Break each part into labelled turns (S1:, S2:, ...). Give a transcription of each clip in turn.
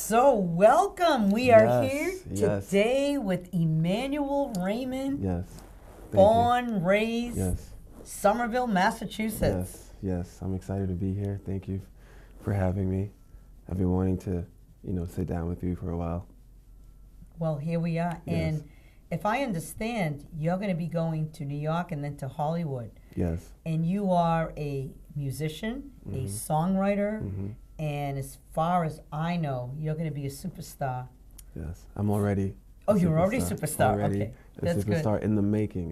S1: So welcome. We are here
S2: Yes.
S1: today with EmmanuelnRAymond,
S2: Yes.
S1: born, raised,
S2: Yes.
S1: Somerville, Massachusetts.
S2: Yes. I'm excited to be here. Thank you for having me. I've been wanting to, sit down with you for a while.
S1: Well, here we are.
S2: Yes.
S1: And if I understand, you're going to be going to New York and then to Hollywood.
S2: Yes.
S1: And you are a musician, a songwriter, and as far as I know, you're going to be a superstar.
S2: Yes. I'm already.
S1: Oh, you're already a superstar.
S2: Already
S1: Okay,
S2: a
S1: that's
S2: superstar
S1: good.
S2: in the making.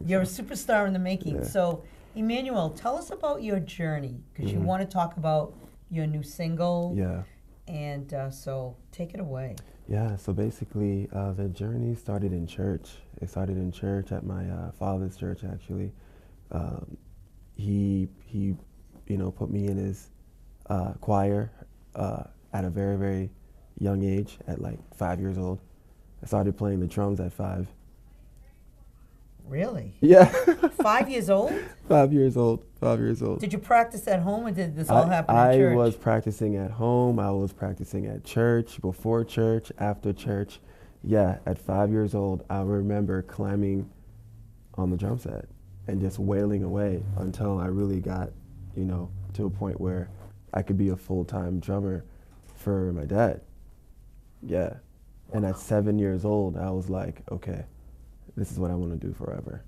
S1: You're a superstar in the making.
S2: Yeah.
S1: So, Emmanuel, tell us about your journey, because you want to talk about your new single.
S2: Yeah.
S1: And so, take it away.
S2: Yeah. So basically, the journey started in church. It started in church at my father's church, actually. He put me in his choir at a very, very young age, at like 5 years old. I started playing the drums at 5.
S1: Really?
S2: Yeah.
S1: 5 years old?
S2: 5 years old. 5 years old.
S1: Did you practice at home, or did this all happen in church?
S2: I was practicing at home. I was practicing at church, before church, after church. Yeah, at 5 years old, I remember climbing on the drum set and just wailing away until I really got, to a point where I could be a full-time drummer for my dad. Yeah. And at 7 years old, I was like, okay, this is what I want to do forever.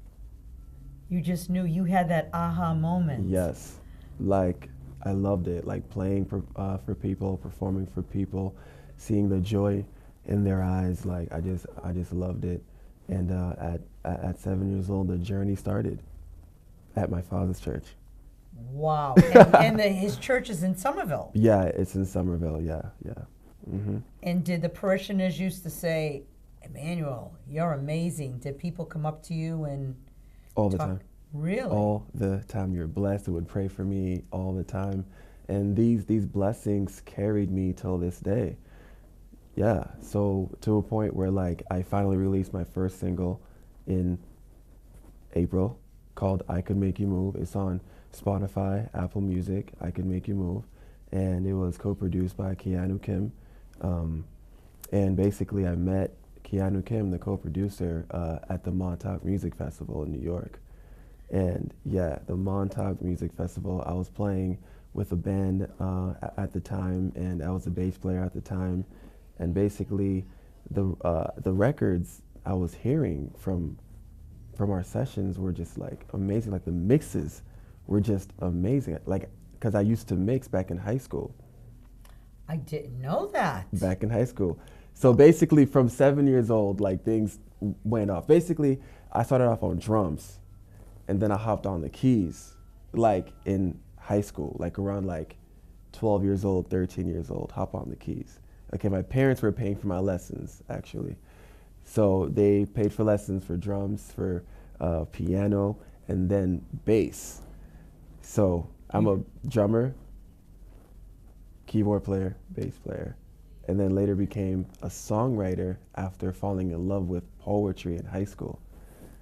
S1: You just knew, you had that aha moment.
S2: Yes. Like, I loved it. Like playing for people, performing for people, seeing the joy in their eyes. Like, I just loved it. And at 7 years old, the journey started at my father's church.
S1: Wow. And his church is in Somerville.
S2: Yeah, it's in Somerville. Yeah. Mm-hmm.
S1: And did the parishioners used to say, Emmanuel, you're amazing? Did people come up to you and
S2: All the
S1: talk?
S2: time.
S1: Really?
S2: All the time. You're blessed. They would pray for me all the time. And these blessings carried me till this day. Yeah. So to a point where, like, I finally released my first single in April called I Could Make You Move. It's on Spotify, Apple Music, I Could Make You Move. And it was co-produced by Keanu Kim. And basically I met Keanu Kim, the co-producer, at the Montauk Music Festival in New York. And yeah, the Montauk Music Festival, I was playing with a band at the time, and I was a bass player at the time. And basically the records I was hearing from our sessions were just like amazing. Like the mixes were just amazing. Like, because I used to mix back in high school.
S1: I didn't know that.
S2: Back in high school. So basically from 7 years old, like things went off. Basically, I started off on drums, and then I hopped on the keys, like in high school, like around like 12 years old, 13 years old, hop on the keys. Okay, my parents were paying for my lessons, actually. So they paid for lessons for drums, for piano, and then bass. So I'm a drummer, keyboard player, bass player, and then later became a songwriter after falling in love with poetry in high school.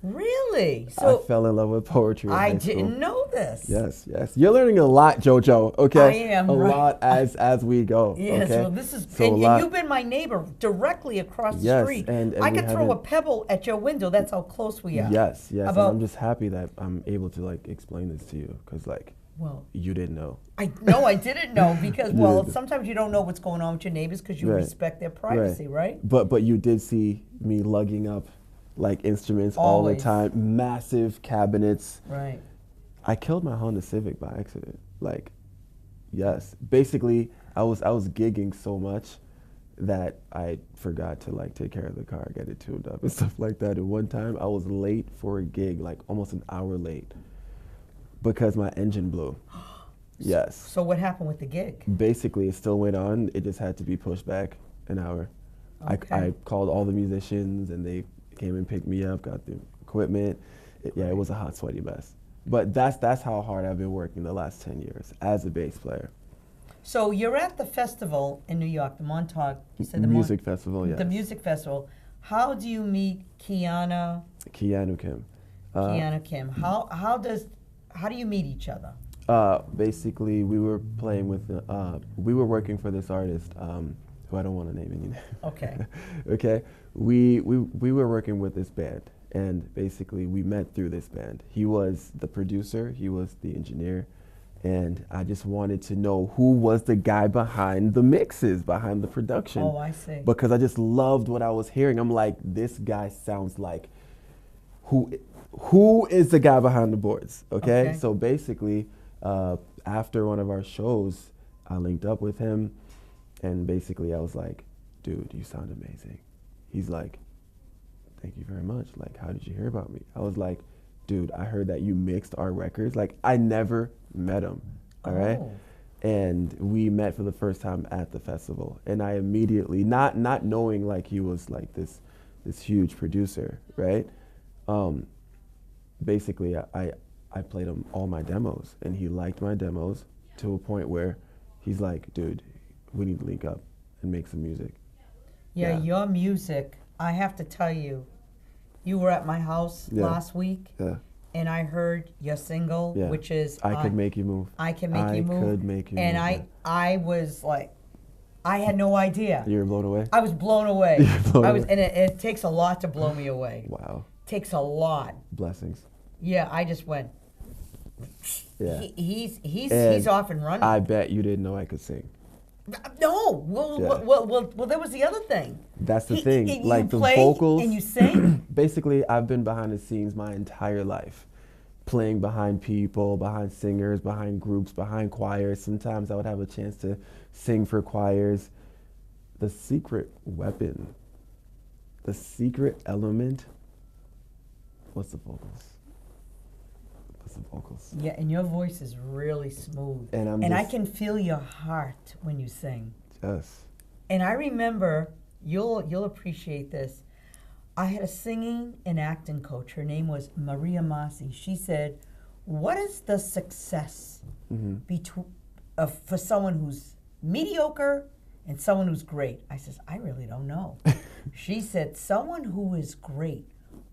S1: Really?
S2: I fell in love with poetry in high school.
S1: I didn't know this.
S2: Yes. You're learning a lot, JoJo, okay?
S1: I am,
S2: a
S1: right.
S2: lot as we go.
S1: Yes,
S2: okay?
S1: well, this is,
S2: So
S1: and you've been my neighbor directly across the street.
S2: And
S1: I
S2: we
S1: could throw a
S2: haven't-
S1: pebble at your window. That's how close we are.
S2: Yes, and
S1: About-
S2: I'm just happy that I'm able to like explain this to you, because like,
S1: Well,
S2: you didn't know.
S1: I didn't know, because, well, sometimes you don't know what's going on with your neighbors because you
S2: Right.
S1: respect their privacy, right?
S2: But you did see me lugging up like instruments all the
S1: Always.
S2: time, massive cabinets.
S1: Right.
S2: I killed my Honda Civic by accident. Like, yes. Basically, I was gigging so much that I forgot to like take care of the car, get it tuned up and stuff like that. And one time I was late for a gig, like almost an hour late, because my engine blew. Yes.
S1: So what happened with the gig?
S2: Basically, it still went on. It just had to be pushed back an hour.
S1: Okay.
S2: I called all the musicians, and they came and picked me up, got the equipment. It was a hot, sweaty mess. But that's how hard I've been working the last 10 years as a bass player.
S1: So you're at the festival in New York, the Montauk. You said
S2: The music festival, yes.
S1: The music festival. How do you meet
S2: Keanu Kim.
S1: Keanu Kim? How do you meet each other?
S2: Basically, we were playing with, we were working for this artist but I don't want to name any names.
S1: Okay.
S2: Okay. We were working with this band, and basically we met through this band. He was the producer, he was the engineer, and I just wanted to know who was the guy behind the mixes, behind the production.
S1: Oh, I see.
S2: Because I just loved what I was hearing. I'm like, this guy sounds like who is the guy behind the boards? Okay. So basically, after one of our shows, I linked up with him, and basically I was like, dude, you sound amazing. He's like, thank you very much. Like, how did you hear about me? I was like, dude, I heard that you mixed our records. Like, I never met him. All right. And we met for the first time at the festival, and I immediately, not knowing like he was like this huge producer, right? Basically I played him all my demos, and he liked my demos to a point where he's like, dude, we need to link up and make some music.
S1: Yeah, your music, I have to tell you, you were at my house last week, and I heard your single, which is
S2: I Could Make You Move.
S1: I Can Make You Move.
S2: I Could Make You
S1: and
S2: Move.
S1: And I was like, I had no idea.
S2: You were blown away?
S1: I was blown away. And it takes a lot to blow me away.
S2: Wow.
S1: Takes a lot.
S2: Blessings.
S1: Yeah, I just went.
S2: Yeah.
S1: He's off and running.
S2: I bet you didn't know I could sing.
S1: No. Well, there was the other thing.
S2: That's the thing. Like the
S1: play
S2: vocals.
S1: And you sing?
S2: Basically, I've been behind the scenes my entire life. Playing behind people, behind singers, behind groups, behind choirs. Sometimes I would have a chance to sing for choirs. The secret weapon, the secret element was the vocals.
S1: Yeah, and your voice is really smooth.
S2: And
S1: I can feel your heart when you sing.
S2: Yes.
S1: And I remember, you'll appreciate this. I had a singing and acting coach. Her name was Maria Masi. She said, what is the success for someone who's mediocre and someone who's great? I says, I really don't know. She said, someone who is great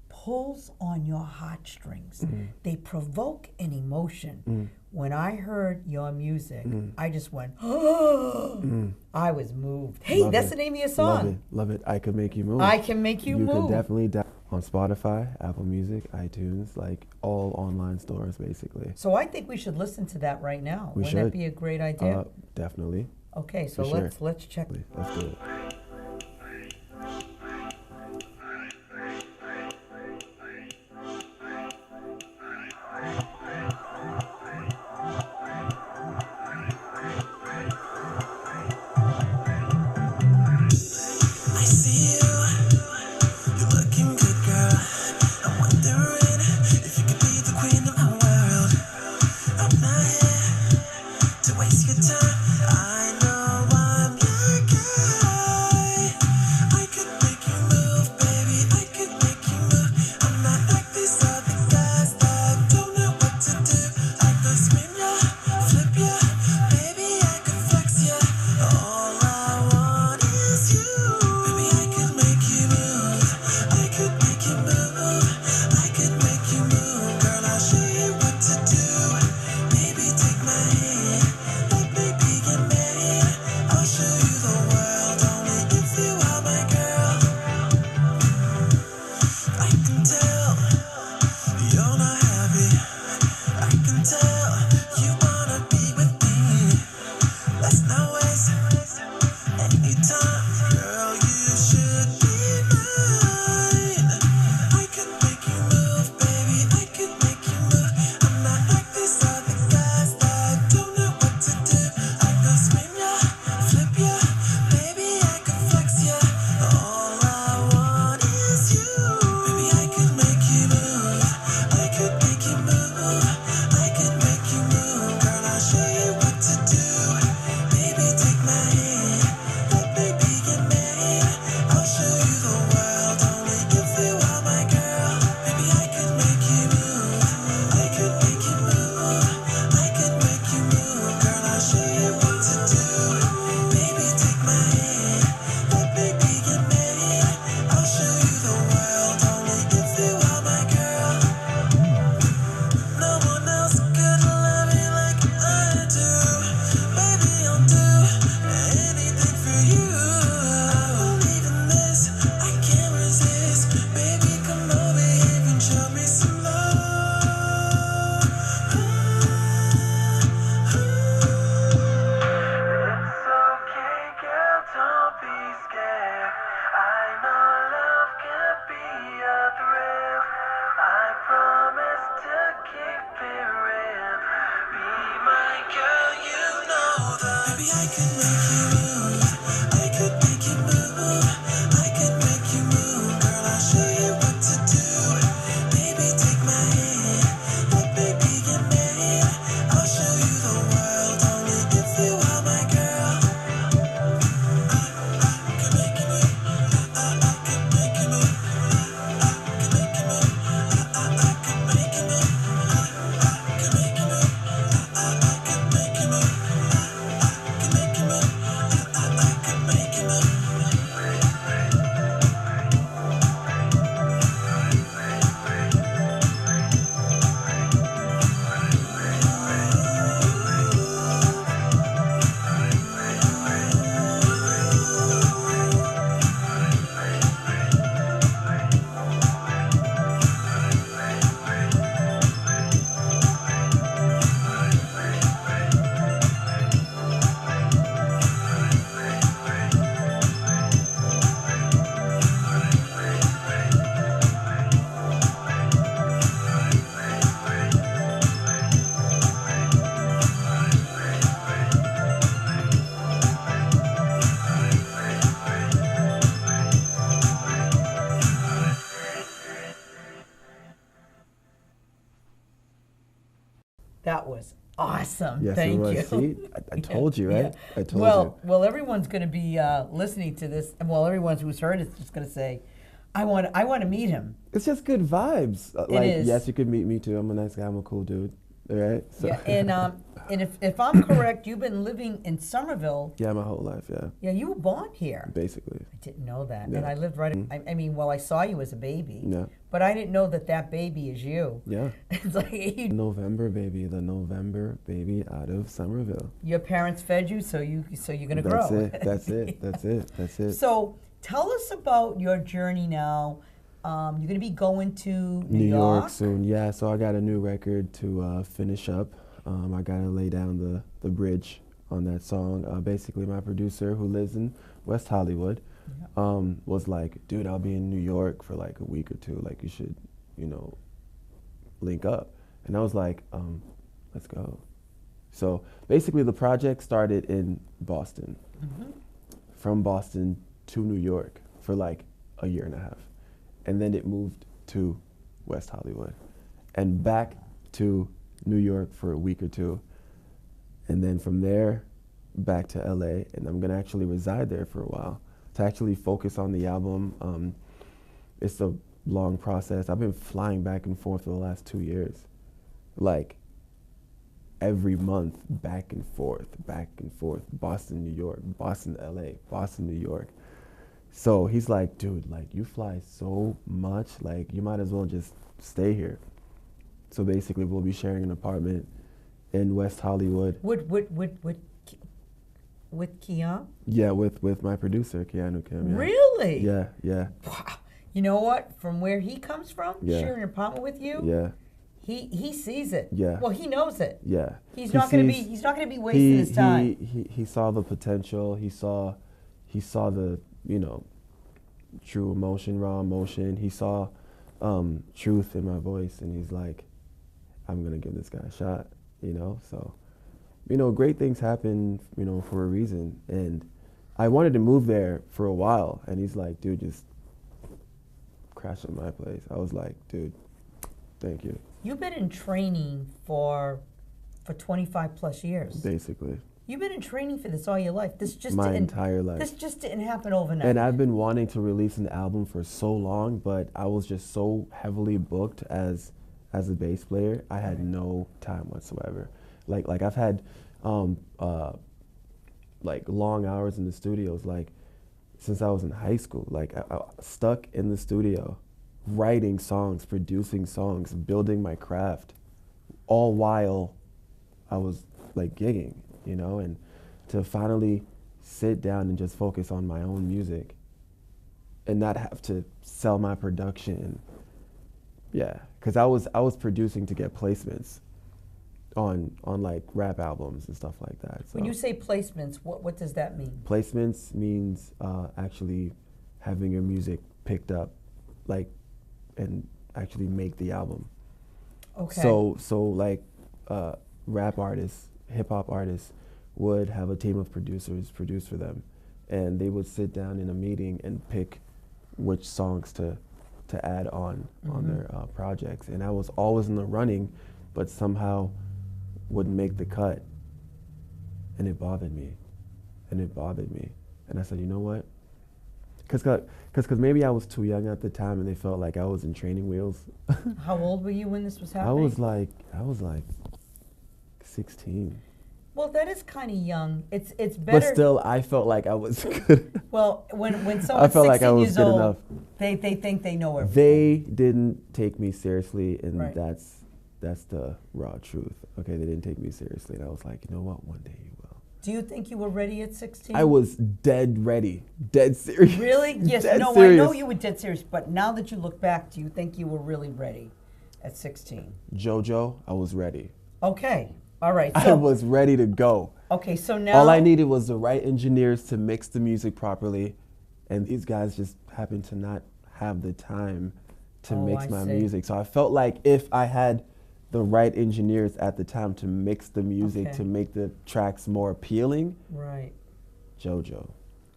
S1: pulls on your heartstrings. They provoke an emotion. When I heard your music, I just went, oh, I was moved. Hey, that's the name of your song.
S2: Love it. I Could Make You Move.
S1: I Can Make You Move.
S2: You can definitely on Spotify, Apple Music, iTunes, like all online stores, basically.
S1: So I think we should listen to that right now. Wouldn't that be a great idea?
S2: Definitely.
S1: Okay, so let's check.
S2: Let's do it.
S3: Waste your time. I know I'm your girl.
S1: That was awesome.
S2: Yes,
S1: Thank
S2: it was.
S1: you.
S2: See, I told you, right? I told you.
S1: Well, everyone's going to be listening to this, and well, everyone who's heard it's just going to say, I want to meet him.
S2: It's just good vibes.
S1: It is.
S2: Yes, you could meet me too. I'm a nice guy. I'm a cool dude. All right. So.
S1: Yeah, and if I'm correct, you've been living in Somerville.
S2: Yeah, my whole life. Yeah.
S1: Yeah, you were born here.
S2: Basically.
S1: I didn't know that,
S2: Yeah.
S1: and I lived right. I mean, well, I saw you as a baby.
S2: Yeah.
S1: But I didn't know that baby is you.
S2: Yeah.
S1: It's like
S2: November baby, the November baby out of Somerville.
S1: your parents fed you, so you're gonna grow.
S2: That's it.
S1: So tell us about your journey now. You're gonna be going to
S2: New York soon. Yeah, so I got a new record to finish up. I gotta lay down the bridge on that song. Basically, my producer, who lives in West Hollywood, was like, dude, I'll be in New York for like a week or two. Like, you should, link up. And I was like, let's go. So basically, the project started in Boston.
S1: Mm-hmm.
S2: From Boston to New York for like a year and a half. And then it moved to West Hollywood and back to New York for a week or two. And then from there, back to LA. And I'm gonna actually reside there for a while to actually focus on the album. It's a long process. I've been flying back and forth for the last 2 years. Like every month, back and forth, Boston, New York, Boston, LA, Boston, New York. So he's like, dude, like you fly so much, like you might as well just stay here. So basically we'll be sharing an apartment in West Hollywood.
S1: With Keon?
S2: Yeah, with my producer, Keanu Kim. Yeah.
S1: Really?
S2: Yeah, yeah.
S1: Wow. You know what? From where he comes from,
S2: Yeah.
S1: sharing an apartment with you,
S2: Yeah,
S1: he sees it.
S2: Yeah.
S1: Well, he knows it.
S2: yeah.
S1: He's not gonna be wasting his time.
S2: He saw the potential. He saw the, true emotion, raw emotion. He saw truth in my voice, and he's like, I'm gonna give this guy a shot, So, great things happen, for a reason. And I wanted to move there for a while, and he's like, dude, just crash at my place. I was like, dude, thank you.
S1: You've been in training for 25 plus years.
S2: Basically.
S1: You've been in training for this all your life.
S2: My entire life.
S1: This just didn't happen overnight.
S2: And I've been wanting to release an album for so long, but I was just so heavily booked as a bass player. I had no time whatsoever. Like I've had like long hours in the studios, like since I was in high school. Like I stuck in the studio, writing songs, producing songs, building my craft, all while I was like gigging, and to finally sit down and just focus on my own music and not have to sell my production. Yeah, because I was producing to get placements on like rap albums and stuff like that. So
S1: when you say placements, what does that mean?
S2: Placements means actually having your music picked up, like, and actually make the album.
S1: Okay.
S2: So like rap artists, hip hop artists would have a team of producers produce for them, and they would sit down in a meeting and pick which songs to add on their projects. And I was always in the running, but somehow wouldn't make the cut, and it bothered me, and I said, you know what? Because maybe I was too young at the time, and they felt like I was in training wheels.
S1: How old were you when this was happening?
S2: I was like 16.
S1: Well, that is kind of young. It's better.
S2: But still, I felt like I was good.
S1: Well, when someone's
S2: I felt
S1: 16
S2: like I was
S1: years
S2: good
S1: old,
S2: enough.
S1: they think they know everything.
S2: They didn't take me seriously, and
S1: Right.
S2: that's the raw truth. Okay, they didn't take me seriously, and I was like, you know what? One day you will.
S1: Do you think you were ready at 16?
S2: I was dead ready, dead serious.
S1: Really? Yes.
S2: Dead
S1: No,
S2: serious.
S1: I know you were dead serious, but now that you look back, do you think you were really ready at 16?
S2: JoJo, I was ready.
S1: Okay. All right.
S2: I
S1: So,
S2: was ready to go.
S1: okay, so now
S2: All I needed was the right engineers to mix the music properly, and these guys just happened to not have the time to mix
S1: I
S2: my
S1: see.
S2: music. So I felt like if I had the right engineers at the time to mix the music
S1: Okay.
S2: to make the tracks more appealing,
S1: Right.
S2: JoJo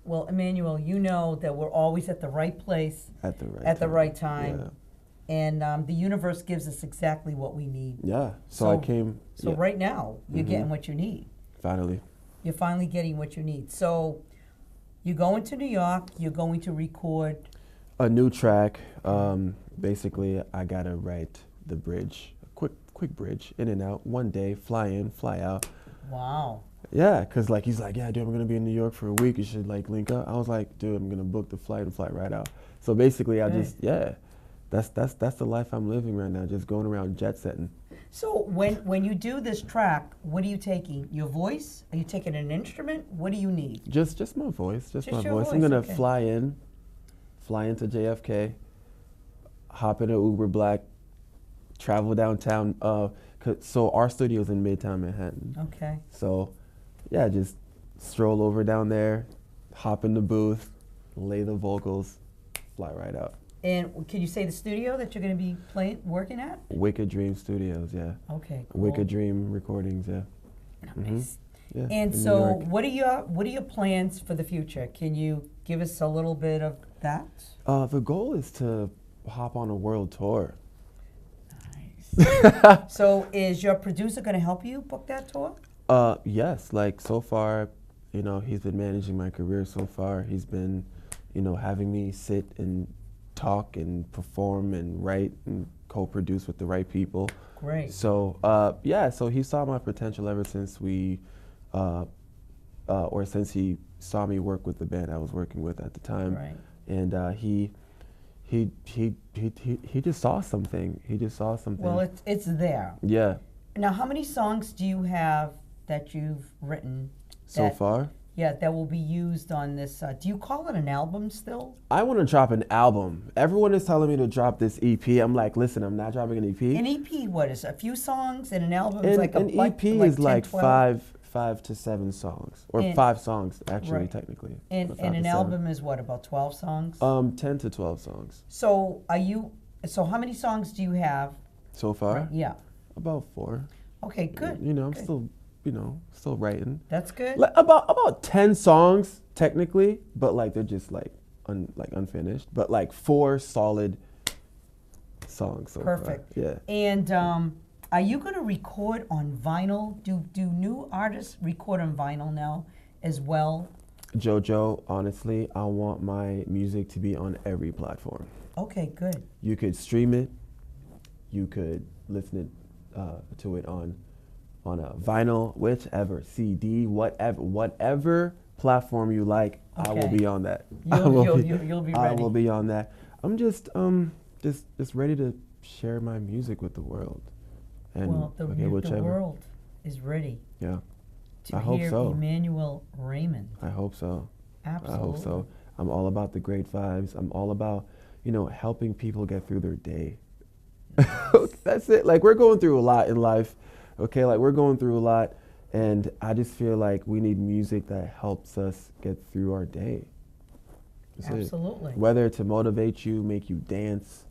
S1: Well, Emmanuel, you know that we're always at the right place
S2: at the right
S1: at the right time.
S2: Yeah.
S1: the universe gives us exactly what we need.
S2: Yeah. So I came.
S1: So
S2: yeah,
S1: right now, you're getting what you need.
S2: finally.
S1: You're finally getting what you need. So you're going to New York. You're going to record.
S2: A new track. Basically, I gotta write the bridge, a quick bridge, in and out. One day, fly in, fly out.
S1: Wow.
S2: Yeah, cause like he's like, yeah, dude, I'm gonna be in New York for a week. You should like link up. I was like, dude, I'm gonna book the flight and fly right out. So basically, I
S1: Okay.
S2: just that's the life I'm living right now. Just going around jet setting.
S1: So when you do this track, what are you taking? Your voice? Are you taking an instrument? What do you need?
S2: Just my voice, just my
S1: your
S2: voice. I'm
S1: voice,
S2: gonna
S1: okay.
S2: fly into JFK, hop in an Uber Black, travel downtown. So our studio's in Midtown Manhattan.
S1: Okay.
S2: So, yeah, just stroll over down there, hop in the booth, lay the vocals, fly right out.
S1: And can you say the studio that you're going to be working at?
S2: Wicked Dream Studios, yeah.
S1: Okay, cool.
S2: Wicked Dream Recordings, yeah.
S1: Nice.
S2: Yeah.
S1: And
S2: in New
S1: so,
S2: York.
S1: what are your plans for the future? Can you give us a little bit of that?
S2: The goal is to hop on a world tour.
S1: Nice. So, is your producer going to help you book that tour?
S2: Yes, like so far, he's been managing my career so far. He's been, having me sit and talk and perform and write and co-produce with the right people.
S1: Great.
S2: So, so he saw my potential ever since since he saw me work with the band I was working with at the time.
S1: Right.
S2: And he just saw something. He just saw something.
S1: Well, it's there.
S2: Yeah.
S1: Now, how many songs do you have that you've written?
S2: So far?
S1: Yeah, that will be used on this. Do you call it an album still?
S2: I want to drop an album. Everyone is telling me to drop this EP. I'm like, listen, I'm not dropping an EP.
S1: An EP, what is it? A few songs, and an album is like
S2: an EP is
S1: 10,
S2: like
S1: 12?
S2: 5 to 7 songs, or
S1: And-
S2: 5 songs actually,
S1: right.
S2: technically.
S1: And
S2: But 5
S1: an
S2: to 7.
S1: album is what, about 12 songs?
S2: 10 to 12 songs.
S1: So how many songs do you have?
S2: So far?
S1: Yeah.
S2: About 4.
S1: Okay, good.
S2: I'm
S1: good.
S2: still writing.
S1: That's good.
S2: Like about 10 songs technically, but like they're just like unfinished. But like 4 solid songs so
S1: Perfect.
S2: far. Yeah.
S1: And are you going to record on vinyl? Do new artists record on vinyl now as well?
S2: JoJo, honestly, I want my music to be on every platform.
S1: Okay, good.
S2: You could stream it. You could listen to it on a vinyl, whichever, CD, whatever platform you like. I will
S1: Okay.
S2: be on that.
S1: You'll be
S2: I
S1: ready.
S2: will be on that. I'm just ready to share my music with the world. And
S1: Well, the
S2: whichever.
S1: world is ready
S2: Yeah,
S1: to
S2: I hope
S1: hear
S2: so.
S1: EmmanuelnRAymond.
S2: I hope so.
S1: Absolutely.
S2: I hope so. I'm all about the great vibes. I'm all about, helping people get through their day. That's it. Like, we're going through a lot in life. Okay, like we're going through a lot, and I just feel like we need music that helps us get through our day. That's it.
S1: Absolutely.
S2: Whether to motivate you, make you dance,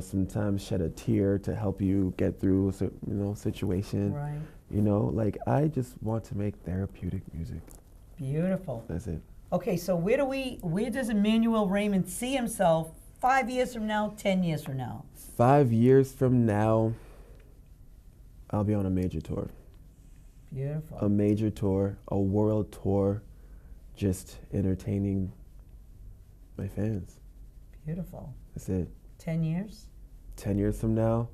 S2: sometimes shed a tear to help you get through a situation.
S1: Right.
S2: Like I just want to make therapeutic music.
S1: Beautiful.
S2: That's it.
S1: Okay, so where does EmmanuelnRAymond see himself 5 years from now, 10 years from now?
S2: 5 years from now, I'll be on a major tour.
S1: Beautiful.
S2: A major tour, a world tour, just entertaining my fans.
S1: Beautiful.
S2: That's it.
S1: 10 years?
S2: 10 years from now,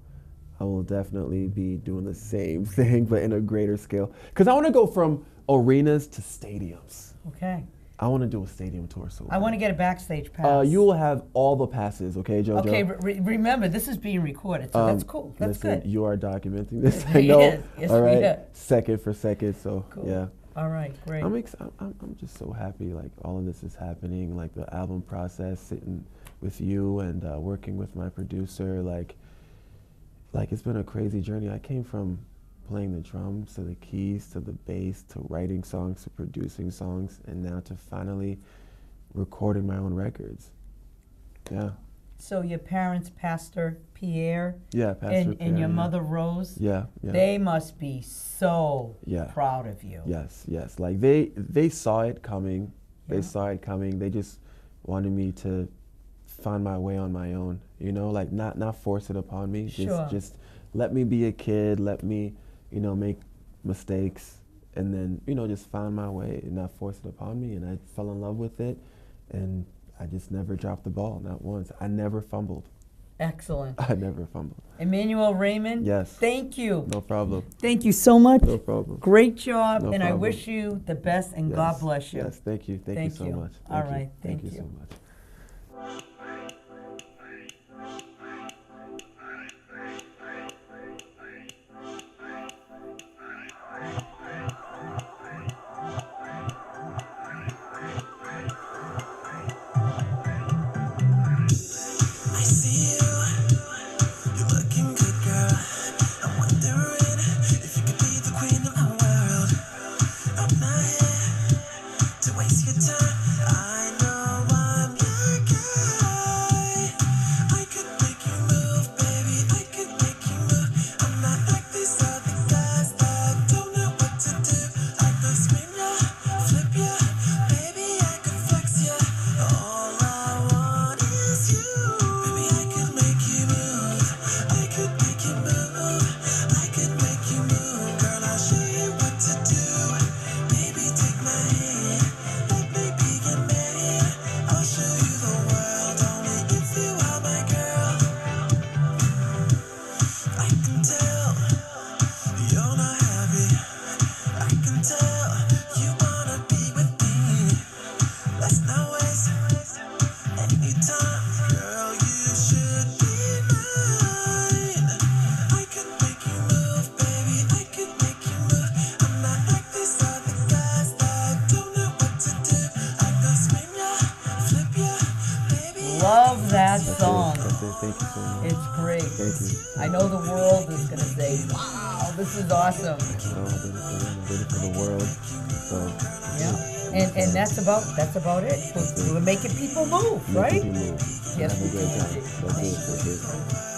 S2: I will definitely be doing the same thing, but in a greater scale. Because I want to go from arenas to stadiums.
S1: Okay.
S2: I want to do a stadium tour soon.
S1: I want to get a backstage pass.
S2: You will have all the passes, okay, JoJo?
S1: Okay, remember, this is being recorded, so that's cool. That's
S2: listen,
S1: good.
S2: you are documenting this. I know.
S1: Yes, yes,
S2: all right,
S1: we are.
S2: second for second. So
S1: Cool.
S2: yeah,
S1: All right, great.
S2: I'm just so happy. Like all of this is happening. Like the album process, sitting with you and working with my producer. Like it's been a crazy journey. I came from playing the drums to the keys to the bass to writing songs to producing songs, and now to finally recording my own records. Yeah.
S1: So your parents, Pastor Pierre,
S2: Yeah, Pastor
S1: and
S2: Pierre,
S1: your
S2: yeah.
S1: mother Rose,
S2: Yeah.
S1: they must be so
S2: Yeah.
S1: proud of you.
S2: Yes. Like they saw it coming.
S1: Yeah.
S2: They saw it coming. They just wanted me to find my way on my own, you know, like not force it upon me.
S1: Sure.
S2: Just let me be a kid, let me, you know, make mistakes, and then, you know, just find my way and not force it upon me. And I fell in love with it, and I just never dropped the ball, not once. I never fumbled.
S1: Excellent.
S2: I never fumbled.
S1: EmmanuelnRAymond,
S2: Yes.
S1: thank you.
S2: No problem.
S1: Thank you so much.
S2: No problem.
S1: Great job,
S2: No
S1: and I
S2: problem.
S1: wish you the best, and
S2: Yes.
S1: God bless you.
S2: Yes, thank you. Thank you so much.
S1: All
S2: Thank you.
S1: right, thank
S2: you
S1: you.
S2: so much.
S3: I see you, you're looking good, girl. I'm wondering if you could be the queen of my world. I'm not here to waste your time. I know I'm your guy. I could make you move, baby. I could make you move. I'm not like these other guys that don't know what to do. I could spin ya, flip ya, baby. I could flex ya. All I want is you, baby. I could make you move. I could make you move. I could make you move, girl. I'll show you what to do. Baby, take my hand. Let me be your man. I'll show you the world only if you are my girl. I can tell you're not happy. I can tell you wanna be with me. Let's not waste any time, girl. You should be mine. I could make you move, baby. I could make you move. I'm not like these other guys that don't know what to do. I could spin ya, flip ya, baby.
S1: Love that song.
S2: That's it. Thank you so much.
S1: It's great.
S2: Thank you.
S1: I know the world is going to say, wow, this is awesome.
S2: I did it for them. I did it for the world. So
S1: Yeah. And that's about it. We're making people move, right?
S2: make it move.
S1: Yes,
S2: Have a
S1: we
S2: great
S1: do.
S2: time. That's it. That's it.